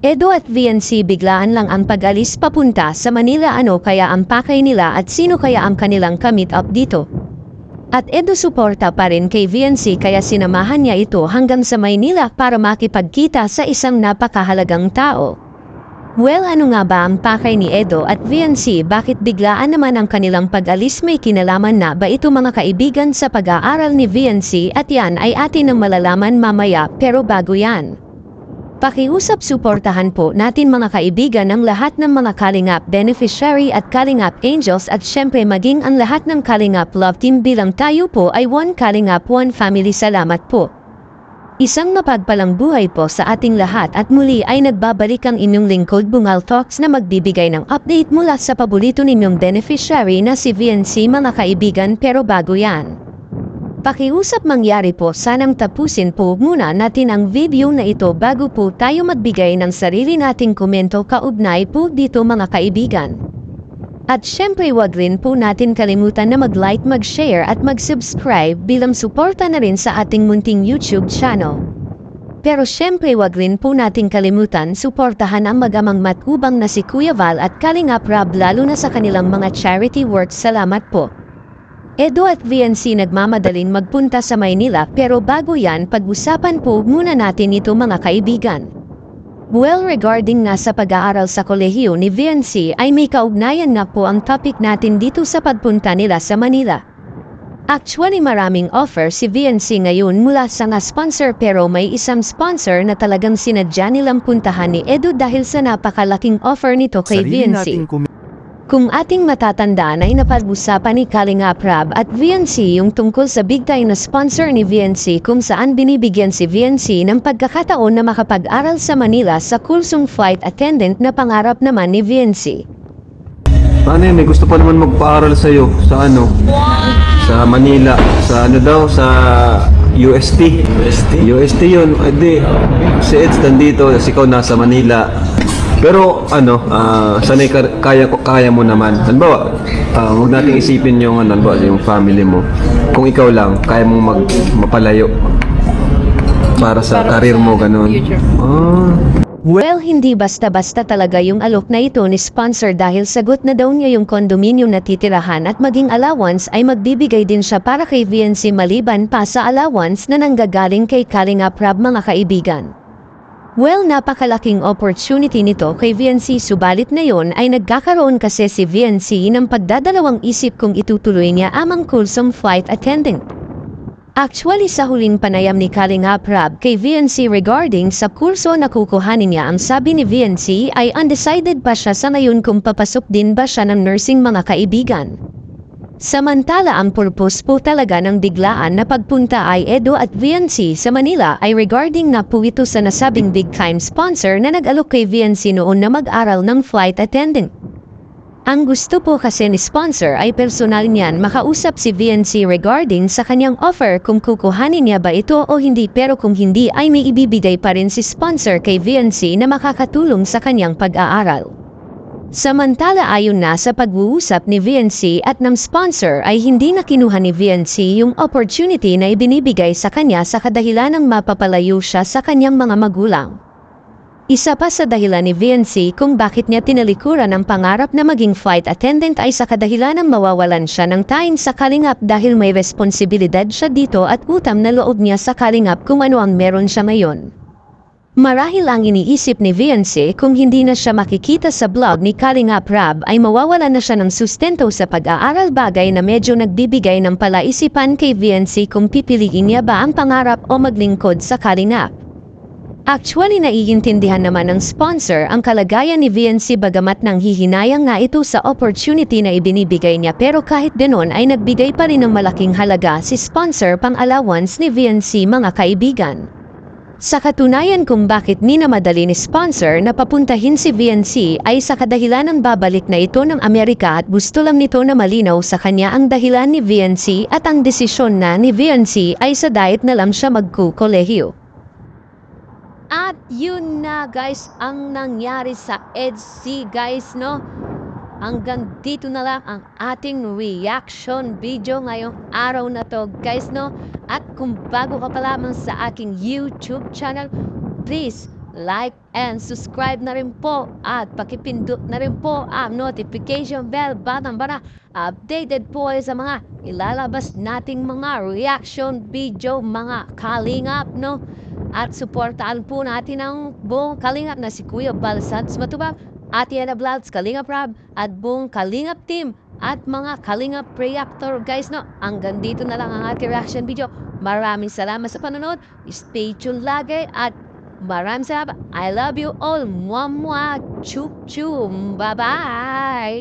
Edo at VNC biglaan lang ang pag-alis papunta sa Manila. Ano kaya ang pakay nila at sino kaya ang kanilang ka-meet up dito? At Edo suporta pa rin kay VNC kaya sinamahan niya ito hanggang sa Maynila para makipagkita sa isang napakahalagang tao. Well, ano nga ba ang pakay ni Edo at VNC? Bakit biglaan naman ang kanilang pag-alis? May kinalaman na ba ito mga kaibigan sa pag-aaral ni VNC? At yan ay atin ang malalaman mamaya, pero bago yan, pakiusap suportahan po natin mga kaibigan ang lahat ng mga Kalingap beneficiary at Kalingap angels at syempre maging ang lahat ng Kalingap love team bilang tayo po ay One Kalingap One Family. Salamat po. Isang mapagpalang buhay po sa ating lahat at muli ay nagbabalik ang inyong lingkod Bungal Talks na magbibigay ng update mula sa paborito ninyong beneficiary na si VNC mga kaibigan. Pero bago yan, pakiusap mangyari po sanang tapusin po muna natin ang video na ito bago po tayo magbigay ng sarili nating komento kaugnay po dito mga kaibigan. At syempre wag rin po natin kalimutan na mag-like, mag-share at mag-subscribe bilang suporta na rin sa ating munting YouTube channel. Pero syempre wag rin po natin kalimutan suportahan ang magamang matubang na si Kuya Val at Kalingap Rob lalo na sa kanilang mga charity works. Salamat po. Edo at VNC nagmamadaling magpunta sa Maynila pero bago yan pag-usapan po muna natin ito mga kaibigan. Well, regarding nga sa pag-aaral sa kolehiyo ni VNC ay may kaugnayan na po ang topic natin dito sa pagpunta nila sa Manila. Actually maraming offer si VNC ngayon mula sa nga sponsor pero may isang sponsor na talagang sinadya nilang puntahan ni Edo dahil sa napakalaking offer nito kay VNC. Kung ating matatandaan ay napag-usapan ni Kalingap Rob at VNC yung tungkol sa big time na sponsor ni VNC kung saan binibigyan si VNC ng pagkakataon na makapag-aral sa Manila sa kursong flight attendant na pangarap naman ni VNC. Paano yun? May gusto pa naman magpaaral sa'yo sa ano? Sa Manila. Sa ano daw? Sa UST. UST yun. Hindi. Si Eds nandito. Si ikaw nasa Manila. Pero ano, sanay kaya mo naman. Halimbawa, huwag nating isipin yung yung family mo. Kung ikaw lang, kaya mong mapalayo para sa career mo, ganun. Well, hindi basta-basta talaga yung alok na ito ni sponsor dahil sagot na daw niya yung condominium na titirahan at maging allowance ay magbibigay din siya para kay VNC maliban pa sa allowance na nanggagaling kay Kalingap Rob mga kaibigan. Well, napakalaking opportunity nito kay VNC subalit na yon ay nagkakaroon kasi si VNC ng pagdadalawang isip kung itutuloy niya amang kursong flight attendant. Actually sa huling panayam ni Kalingap Rob kay VNC regarding sa kurso na kukuhanin niya ang sabi ni VNC ay undecided pa siya sa ngayon kung papasok din ba siya ng nursing mga kaibigan. Samantala ang purpose po talaga ng biglaan na pagpunta ay Edo at VNC sa Manila ay regarding na po ito sa nasabing big time sponsor na nag-alok kay VNC noon na mag-aral ng flight attendant. Ang gusto po kasi ni sponsor ay personal niyan makausap si VNC regarding sa kanyang offer kung kukuhanin niya ba ito o hindi pero kung hindi ay may ibibigay pa rin si sponsor kay VNC na makakatulong sa kanyang pag-aaral. Samantala ayon na sa pag-uusap ni VNC at ng sponsor ay hindi na kinuha ni VNC yung opportunity na ibinibigay sa kanya sa kadahilan ng mapapalayo siya sa kanyang mga magulang. Isa pa sa dahilan ni VNC kung bakit niya tinalikuran ang pangarap na maging flight attendant ay sa kadahilan ng mawawalan siya ng time sa Kalingap dahil may responsibilidad siya dito at utang na loob niya sa Kalingap kung ano ang meron siya ngayon. Marahil ang iniisip ni VNC kung hindi na siya makikita sa vlog ni Kalingap Rob ay mawawalan na siya ng sustento sa pag-aaral bagay na medyo nagbibigay ng palaisipan kay VNC kung pipiliin niya ba ang pangarap o maglingkod sa Kalingap. Actually naiintindihan naman ng sponsor ang kalagayan ni VNC bagamat nang hihinayang nga ito sa opportunity na ibinibigay niya pero kahit ganon ay nagbigay pa rin ng malaking halaga si sponsor pang allowance ni VNC mga kaibigan. Sa katunayan kung bakit minamadali ni sponsor na papuntahin si VNC ay sa kadahilan ng babalik na ito ng Amerika at gusto lang nito na malinaw sa kanya ang dahilan ni VNC at ang desisyon na ni VNC ay sa diet na lang siya magkukolehiyo. At yun na guys ang nangyari sa EDC guys no. Hanggang dito na lang ang ating reaction video ngayong araw na to guys no. At kung bago ka pa lamang sa aking YouTube channel, please like and subscribe na rin po at pakipindot na rin po ang notification bell button para updated po kayo sa mga ilalabas nating mga reaction video mga kalingap, no? At suportaan po natin ang buong kalingap na si Kuya Balsads Matubang, Ate Ana Vlogs, Kalingap Rob, at buong Kalingap team at mga Kalingap Reactor guys, no? Hanggang dito na lang ang ating reaction video. Maraming salamat sa panonood. Stay tuned lagi at maraming salamat. I love you all. Mwah mwah. Chup chum. Bye bye.